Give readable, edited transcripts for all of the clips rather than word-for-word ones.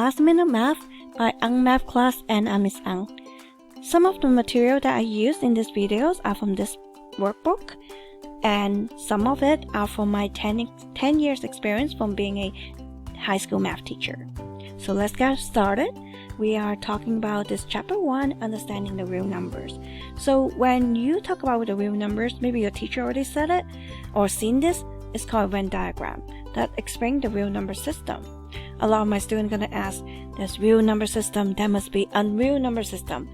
Last Minute Math by Ang Math Class, and I'm Miss Ang. Some of the material that I used in these videos are from this workbook, and some of it are from my 10 years experience from being a high school math teacher. So let's get started. We are talking about this chapter 1, understanding the real numbers. So when you talk about the real numbers, maybe your teacher already said it or seen this. It's called a Venn diagram that explains the real number system. A lot of my students are going to ask, there's real number system, there must be unreal number system.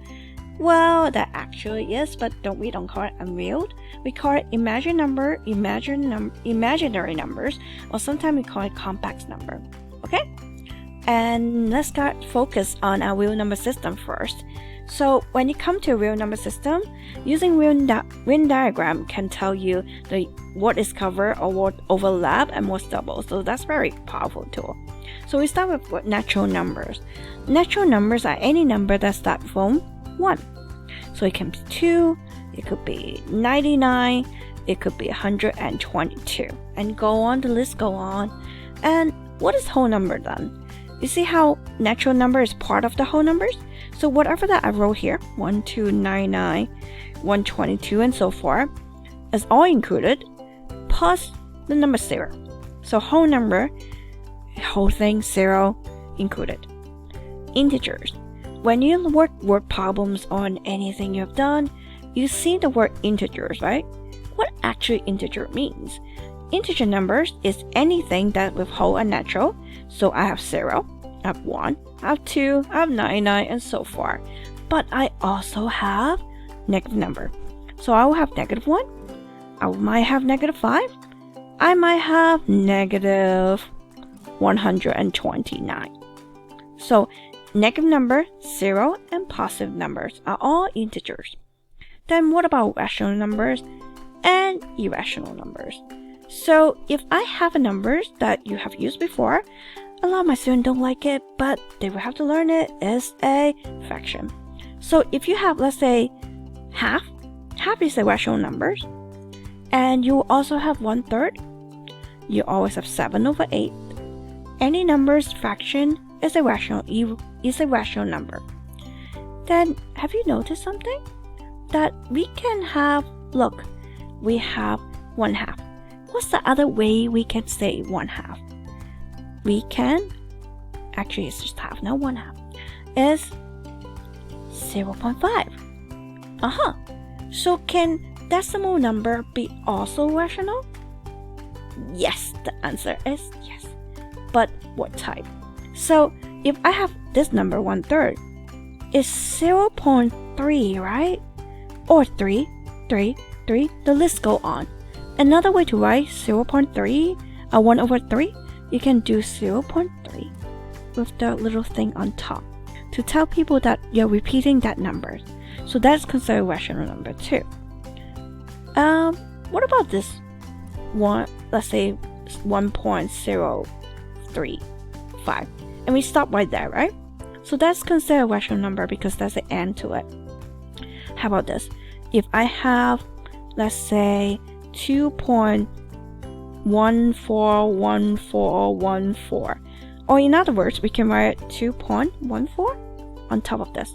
Well, that actually is, but we don't call it unreal. We call it imaginary numbers, or sometimes we call it complex number. Okay? And let's start focus on our real number system first. So when you come to a real number system, using Venn diagram can tell you what is covered or what overlap and what's double. So that's very powerful tool. So we start with natural numbers. Natural numbers are any number that starts from 1. So it can be 2, it could be 99, it could be 122, and go on, the list go on. And what is whole number then? You see how natural number is part of the whole numbers? So whatever that I wrote here, 1, 2, 99, 122, and so forth, is all included, plus the number 0. So whole number, whole thing, 0 included. Integers. When you work word problems on anything you've done, you see the word integers, right? What actually integer means? Integer numbers is anything that with whole and natural. So I have 0, I have 1, I have 2, I have 99, and so forth. But I also have negative number. So I will have negative 1, I might have negative 5, I might have negative 129. So negative number, 0, and positive numbers are all integers. Then what about rational numbers and irrational numbers? So if I have a numbers that you have used before, a lot of my students don't like it, but they will have to learn it, is a fraction. So if you have, let's say, half is a rational numbers, and you also have 1/3, you always have 7/8. Any numbers fraction is a rational number. Then have you noticed something? That we can have, look, we have 1/2. What's the other way we can say 1/2? We can, actually it's just half, not 1/2, is 0.5. So can decimal number be also rational? Yes, the answer is yes. But what type? So if I have this number 1/3, it's 0.3, right? Or 3, the list go on. Another way to write 0.3, 1/3, you can do 0.3 with the little thing on top to tell people that you're repeating that number. So that's considered rational number too. What about this one? Let's say 1.035, and we stop right there, right? So that's considered a rational number because there's an end to it. How about this? If I have, let's say, 2.141414, or in other words, we can write 2.14 on top of this.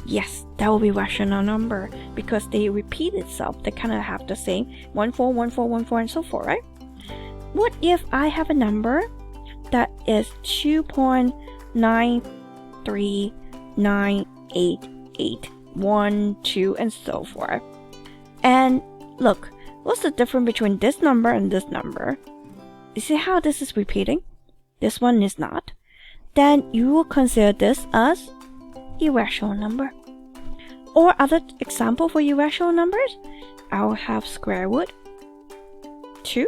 Yes, that will be rational number because they repeat itself. They kind of have the same 141414 and so forth, right? What if I have a number that is 2.939881, and so forth? And look, what's the difference between this number and this number? You see how this is repeating? This one is not. Then you will consider this as irrational number. Or other example for irrational numbers, I will have square root 2.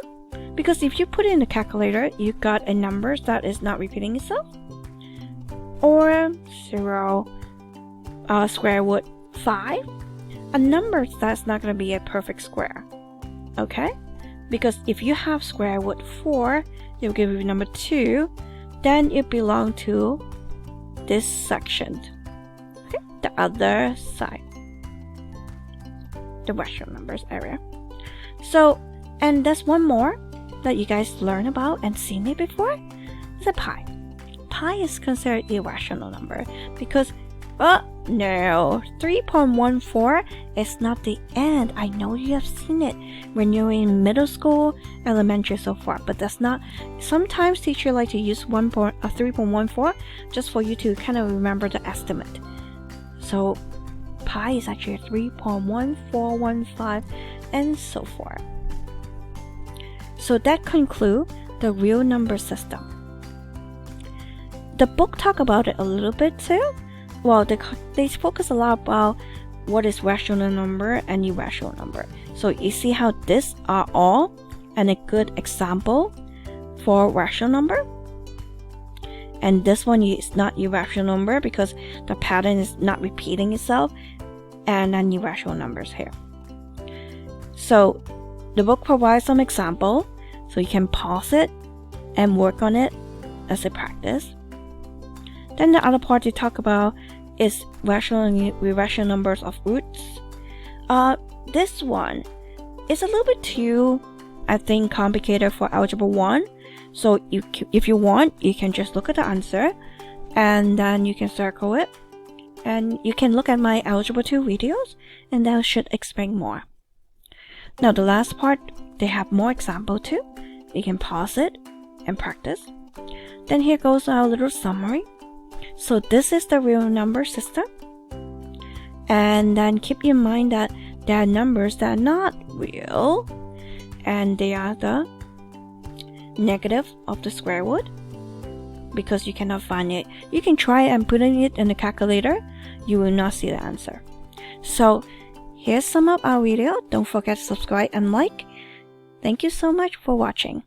Because if you put it in the calculator, you got a number that is not repeating itself. Or 0, square root 5. A number that's not going to be a perfect square. Okay? Because if you have square root 4, it will give you number 2. Then it belongs to this section. Okay? The other side. The rational numbers area. So, and there's one more that you guys learn about and seen it before. It's a pi. pi is considered irrational number because, oh no, 3.14 is not the end. I know you have seen it when you're in middle school, elementary, so far, but that's not. Sometimes teachers like to use 3.14 just for you to kind of remember the estimate. So pi is actually 3.1415 and so forth. So that concludes the real number system. The book talk about it a little bit too. Well, they focus a lot about what is rational number and irrational number. So you see how these are all and a good example for rational number. And this one is not irrational number because the pattern is not repeating itself, and then irrational numbers here. So the book provides some example, so you can pause it and work on it as a practice. Then the other part they talk about is rational and irrational numbers of roots. This one is a little bit too, I think, complicated for Algebra 1. So if you want, you can just look at the answer and then you can circle it. And you can look at my Algebra 2 videos and that should explain more. Now the last part, they have more example too. You can pause it and practice. Then here goes our little summary. So this is the real number system. And then keep in mind that there are numbers that are not real, and they are the negative of the square root because you cannot find it. You can try and putting it in the calculator, you will not see the answer. So here's some of our video. Don't forget to subscribe and like. Thank you so much for watching.